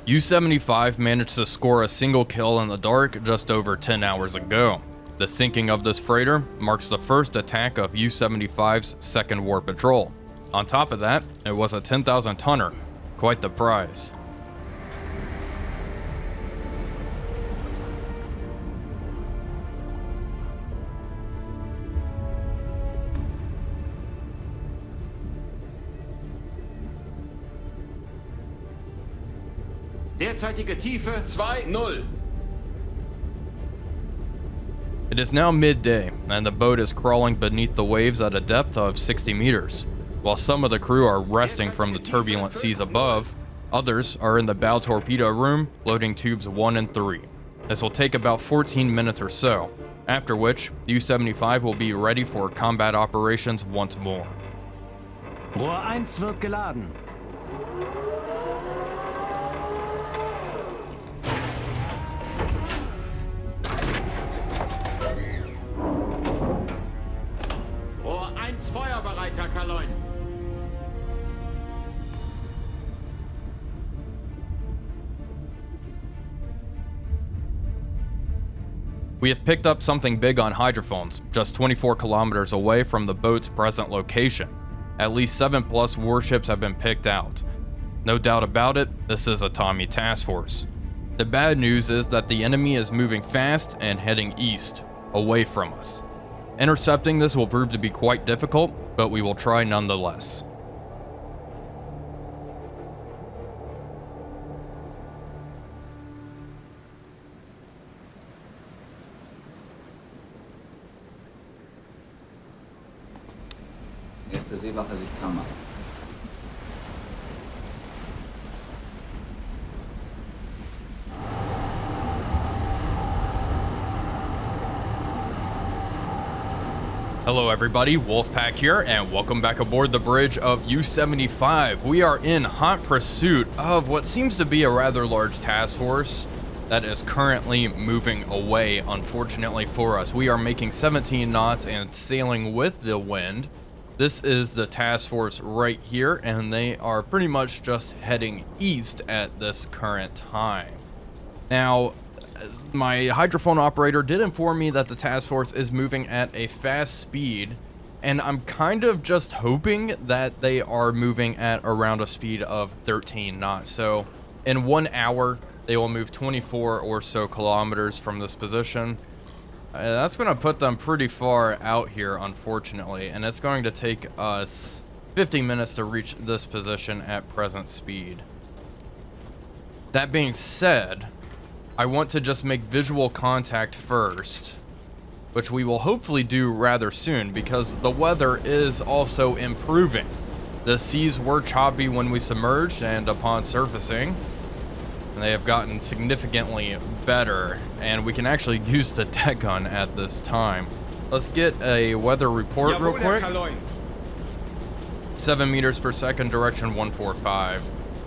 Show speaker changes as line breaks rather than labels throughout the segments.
U-75 managed to score a single kill in the dark just over 10 hours ago. The sinking of this freighter marks the first attack of U-75's second war patrol. On top of that, it was a 10,000 tonner, quite the prize.
Derzeitige Tiefe 2-0.
It is now midday, and the boat is crawling beneath the waves at a depth of 60 meters. While some of the crew are resting from the turbulent seas above, others are in the bow torpedo room loading tubes 1 and 3. This will take about 14 minutes or so, after which U-75 will be ready for combat operations once more.
Rohr 1 wird geladen.
Rohr 1 feuerbereit, Herr Kaloin.
We have picked up something big on hydrophones, just 24 kilometers away from the boat's present location. At least 7+ warships have been picked out. No doubt about it, this is a Tommy task force. The bad news is that the enemy is moving fast and heading east, away from us. Intercepting this will prove to be quite difficult, but we will try nonetheless.
Erste Seewache sieht Kammer.
Hello everybody, Wolfpack here, and welcome back aboard the bridge of U-75. We are in hot pursuit of what seems to be a rather large task force that is currently moving away, unfortunately for us. We are making 17 knots and sailing with the wind. This is the task force right here, and they are pretty much just heading east at this current time. Now, my hydrophone operator did inform me that the task force is moving at a fast speed, and I'm kind of just hoping that they are moving at around a speed of 13 knots. So in 1 hour, they will move 24 or so kilometers from this position. That's going to put them pretty far out here, unfortunately, and it's going to take us 50 minutes to reach this position at present speed. That being said, I want to just make visual contact first, which we will hopefully do rather soon because the weather is also improving. The seas were choppy when we submerged and upon surfacing, and they have gotten significantly better, and we can actually use the deck gun at this time. Let's get a weather report real quick. 7 meters per second, direction 145.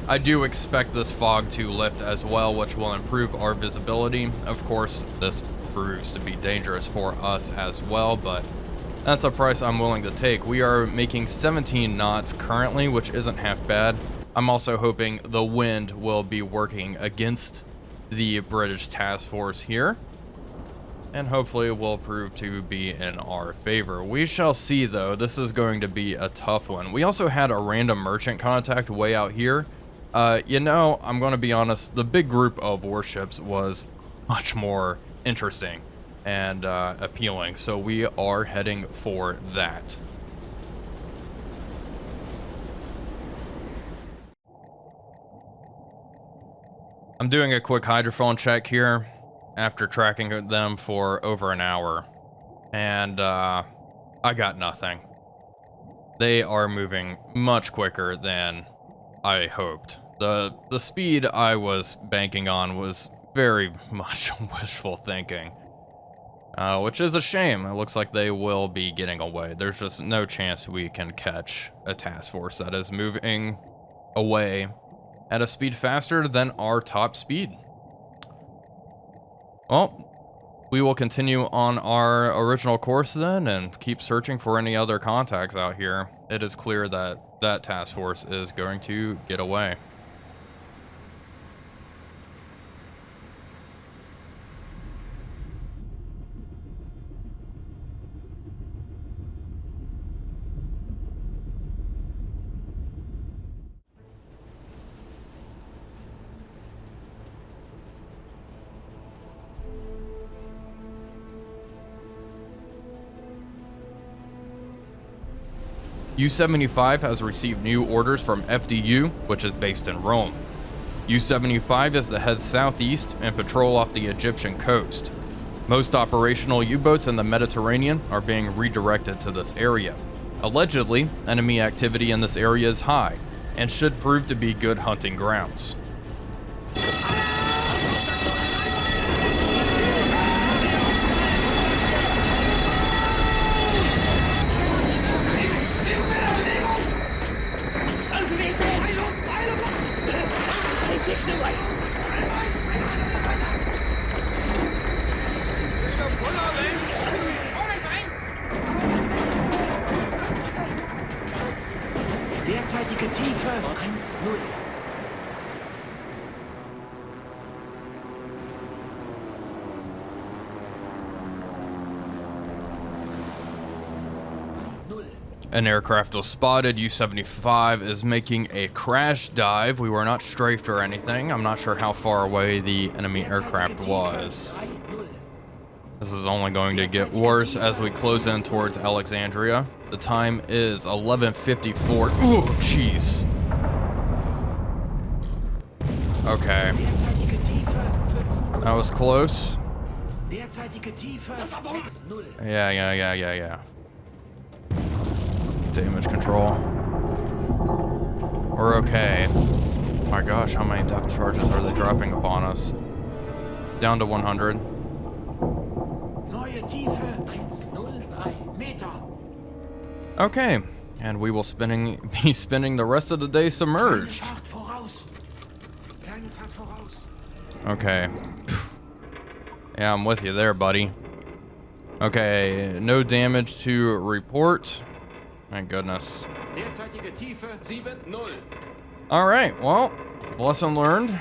I do expect this fog to lift as well, which will improve our visibility. Of course, this proves to be dangerous for us as well, but that's a price I'm willing to take. We are making 17 knots currently, which isn't half bad. I'm also hoping the wind will be working against the British task force here, and hopefully it will prove to be in our favor. We shall see, though. This is going to be a tough one. We also had a random merchant contact way out here. You know, I'm going to be honest, the big group of warships was much more interesting and appealing, so we are heading for that. I'm doing a quick hydrophone check here after tracking them for over an hour, and I got nothing. They are moving much quicker than I hoped. The speed I was banking on was very much wishful thinking, which is a shame. It looks like they will be getting away. There's just no chance we can catch a task force that is moving away at a speed faster than our top speed. Well, we will continue on our original course then and keep searching for any other contacts out here. It is clear that that task force is going to get away. U-75 has received new orders from FDU, which is based in Rome. U-75 is to head southeast and patrol off the Egyptian coast. Most operational U-boats in the Mediterranean are being redirected to this area. Allegedly, enemy activity in this area is high and should prove to be good hunting grounds.
Derzeitige Tiefe 1,0.
An aircraft was spotted. U-75 is making a crash dive. We were not strafed or anything. I'm not sure how far away the enemy aircraft was. This is only going to get worse as we close in towards Alexandria. The time is 11:54. Ooh, jeez. Okay. That was close. Yeah. Damage control. We're okay. My gosh, how many depth charges are they dropping upon us? Down to 100. Okay, and we will be spending the rest of the day submerged. Okay. Yeah, I'm with you there, buddy. Okay, no damage to report. Thank goodness. Alright, well, lesson learned.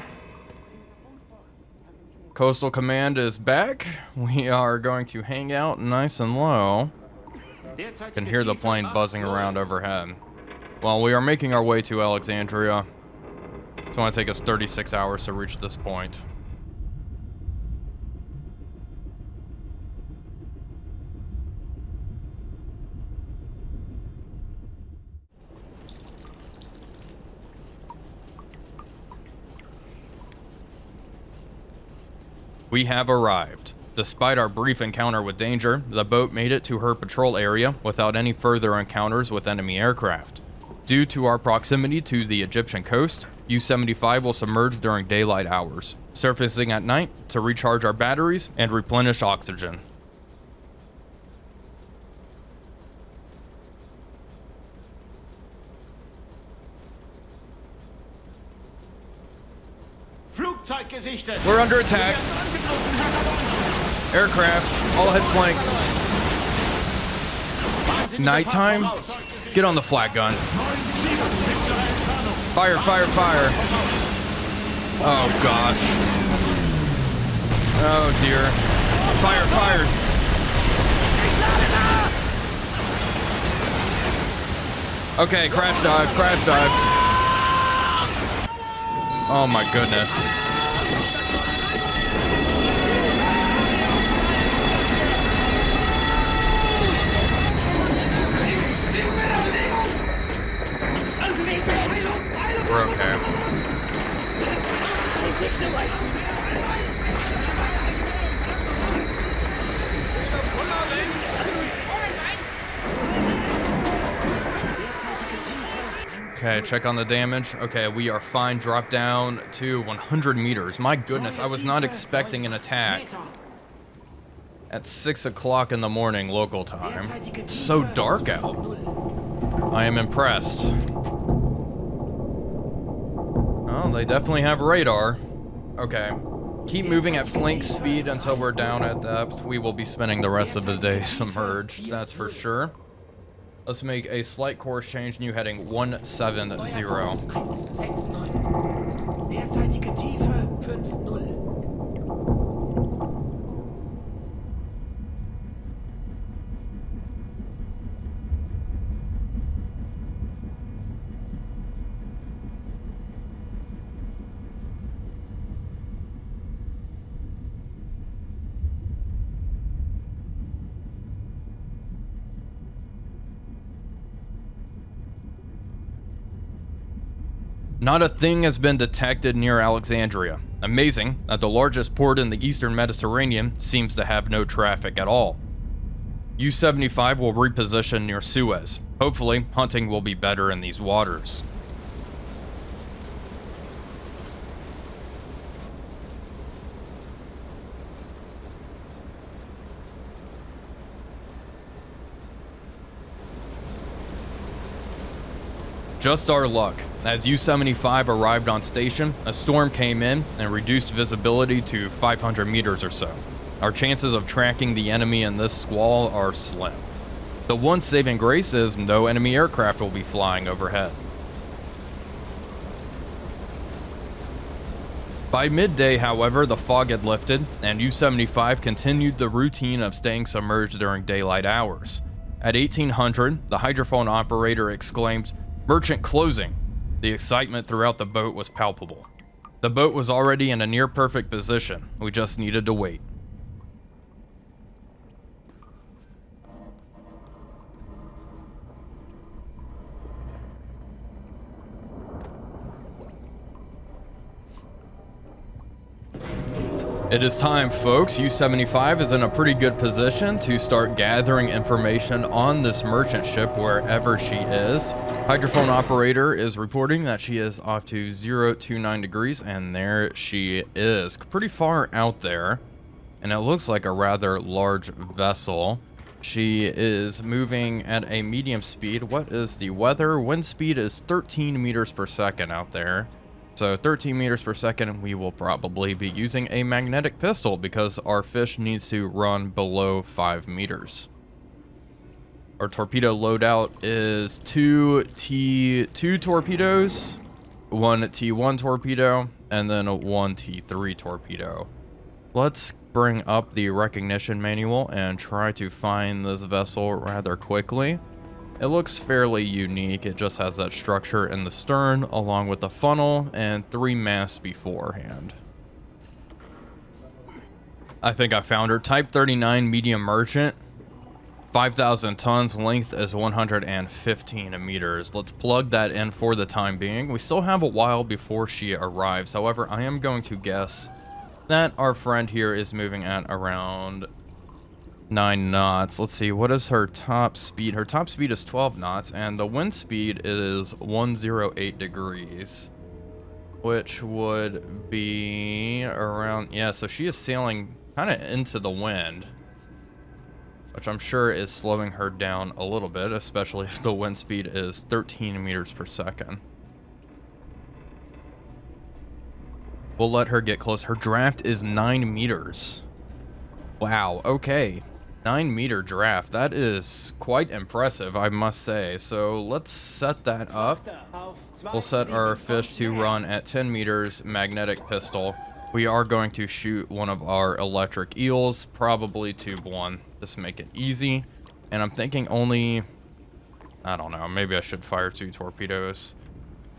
Coastal Command is back. We are going to hang out nice and low. Can hear the plane buzzing around overhead. Well, we are making our way to Alexandria. It's going to take us 36 hours to reach this point. We have arrived. Despite our brief encounter with danger, the boat made it to her patrol area without any further encounters with enemy aircraft. Due to our proximity to the Egyptian coast, U-75 will submerge during daylight hours, surfacing at night to recharge our batteries and replenish oxygen. We're under attack. Aircraft, all head flank. Nighttime? Get on the flat gun. Fire, fire, fire. Oh gosh. Oh dear. Fire, fire. Okay, crash dive, crash dive. Oh my goodness. We're okay. Okay, check on the damage. Okay, we are fine. Drop down to 100 meters. My goodness, I was not expecting an attack at 6 o'clock in the morning local time. It's so dark out. I am impressed. Oh, they definitely have radar. Okay. Keep moving at flank speed until we're down at depth. We will be spending the rest of the day submerged, that's for sure. Let's make a slight course change. New heading 170.
Derzeitige Tiefe 5,0.
Not a thing has been detected near Alexandria. Amazing that the largest port in the eastern Mediterranean seems to have no traffic at all. U-75 will reposition near Suez. Hopefully, hunting will be better in these waters. Just our luck. As U-75 arrived on station, a storm came in and reduced visibility to 500 meters or so. Our chances of tracking the enemy in this squall are slim. The one saving grace is no enemy aircraft will be flying overhead. By midday, however, the fog had lifted, and U-75 continued the routine of staying submerged during daylight hours. At 1800, the hydrophone operator exclaimed, "Merchant closing." The excitement throughout the boat was palpable. The boat was already in a near perfect position. We just needed to wait. It is time, folks. U-75 is in a pretty good position to start gathering information on this merchant ship wherever she is. Hydrophone operator is reporting that she is off to 029 degrees, and there she is. Pretty far out there, and it looks like a rather large vessel. She is moving at a medium speed. What is the weather? Wind speed is 13 meters per second out there. So 13 meters per second, we will probably be using a magnetic pistol because our fish needs to run below 5 meters. Our torpedo loadout is 2 T2 torpedoes, 1 T1 torpedo, and then a 1 T3 torpedo. Let's bring up the recognition manual and try to find this vessel rather quickly. It looks fairly unique. It just has that structure in the stern along with the funnel and 3 masts beforehand. I think I found her. Type 39 medium merchant. 5,000 tons. Length is 115 meters. Let's plug that in for the time being. We still have a while before she arrives. However, I am going to guess that our friend here is moving at around 9 knots. Let's see, what is her top speed? Her top speed is 12 knots, and the wind speed is 108 degrees, which would be around, yeah, so she is sailing kind of into the wind, which I'm sure is slowing her down a little bit, especially if the wind speed is 13 meters per second. We'll let her get close. Her draft is 9 meters. Wow, okay. 9-meter draft. That is quite impressive, I must say. So let's set that up. We'll set our fish to run at 10 meters, magnetic pistol. We are going to shoot one of our electric eels, probably tube 1, just make it easy. And I'm thinking only, I don't know, maybe I should fire 2 torpedoes.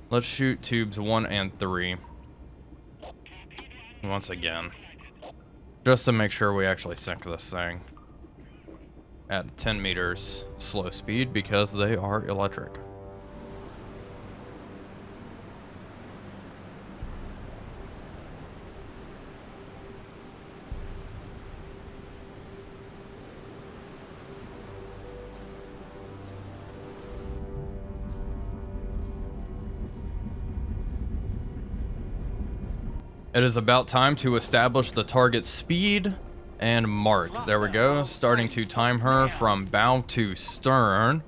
Let's shoot tubes 1 and 3. Once again, just to make sure we actually sink this thing at 10 meters slow speed because they are electric. It is about time to establish the target speed and mark. There we go. Starting to time her from bow to stern.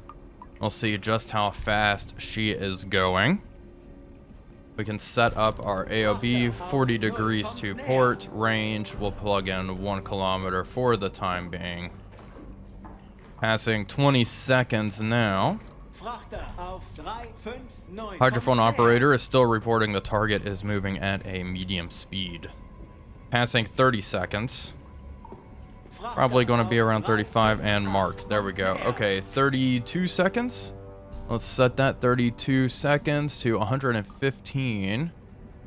We'll see just how fast she is going. We can set up our AOB 40 degrees to port. Range, we'll plug in 1 kilometer for the time being. Passing 20 seconds now. Hydrophone operator is still reporting the target is moving at a medium speed. Passing 30 seconds. Probably going to be around 35 and mark. There we go. Okay, 32 seconds. Let's set that 32 seconds to 115,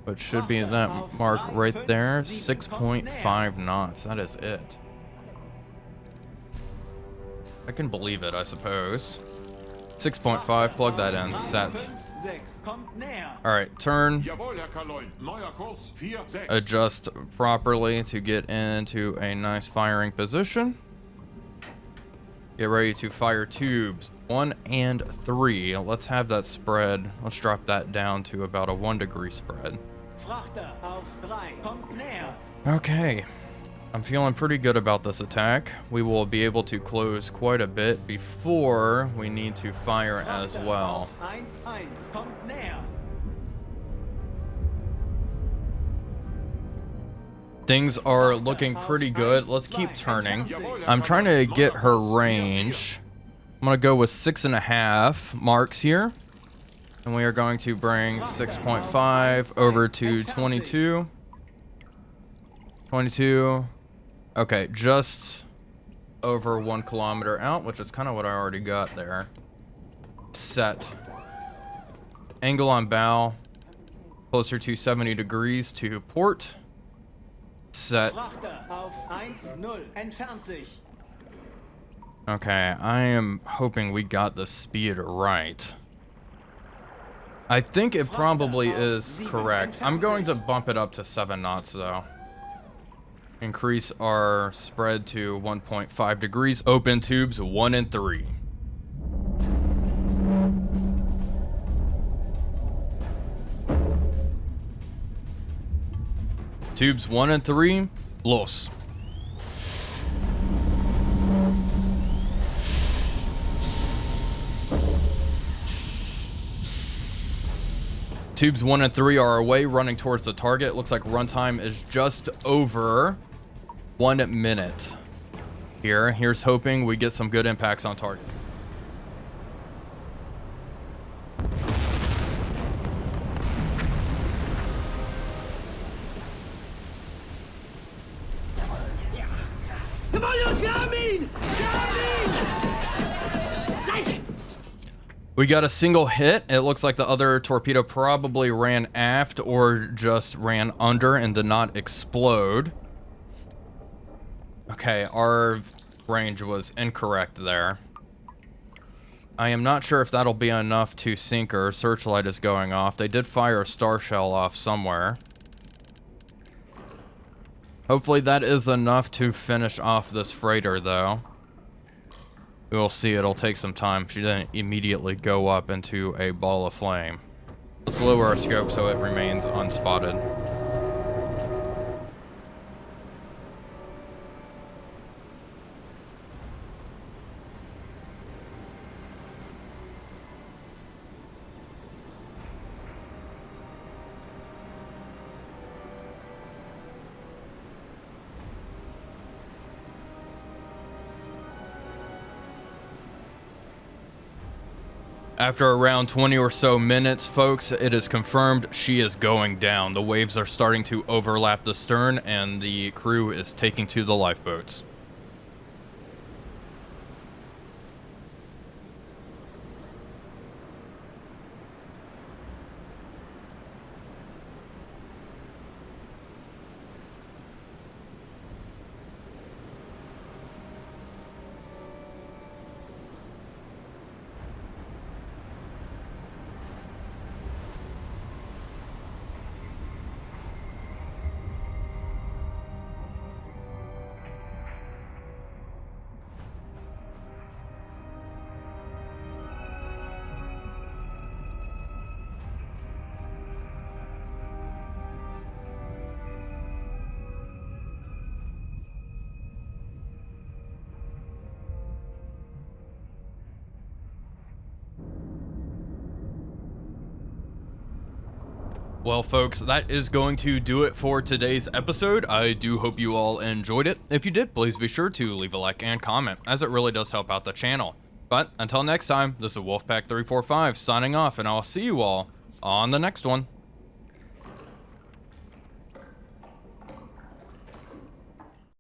which should be that mark right there. 6.5 knots. That is it. I can believe it, I suppose. 6.5, plug that in, set.
6. Kommt näher.
All right, turn.
Jawohl, Herr Kaloin. Neuer Kurs 4-6.
Adjust properly to get into a nice firing position. Get ready to fire tubes 1 and 3. Let's have that spread. Let's drop that down to about a 1 degree spread.
Frachter auf 3. Kommt näher.
Okay. I'm feeling pretty good about this attack. We will be able to close quite a bit before we need to fire as
Frachter
well.
auf 1-1. Kommt näher.
Things are looking pretty good. Let's keep turning. I'm trying to get her range. I'm gonna go with 6.5 marks here. And we are going to bring 6.5 over to 22. 22. Okay, just over 1 kilometer out, which is kind of what I already got there. Set. Angle on bow. Closer to 70 degrees to port. Set.
Frachter auf 1-0. Entfernt sich.
Okay, I am hoping we got the speed right. I think it probably is correct. I'm going to bump it up to 7 knots though. Increase our spread to 1.5 degrees. Open tubes 1 and 3. Tubes 1 and 3, los. Tubes 1 and 3 are away, running towards the target. Looks like runtime is just over 1 minute. Here's hoping we get some good impacts on target. We got a single hit. It looks like the other torpedo probably ran aft or just ran under and did not explode. Okay, our range was incorrect there. I am not sure if that'll be enough to sink her. Searchlight is going off. They did fire a star shell off somewhere. Hopefully that is enough to finish off this freighter though. We'll see, it'll take some time. She didn't immediately go up into a ball of flame. Let's lower our scope so it remains unspotted. After around 20 or so minutes, folks, it is confirmed she is going down. The waves are starting to overlap the stern, and the crew is taking to the lifeboats. Well, folks, that is going to do it for today's episode. I do hope you all enjoyed it. If you did, please be sure to leave a like and comment, as it really does help out the channel. But until next time, this is Wolfpack345 signing off, and I'll see you all on the next one.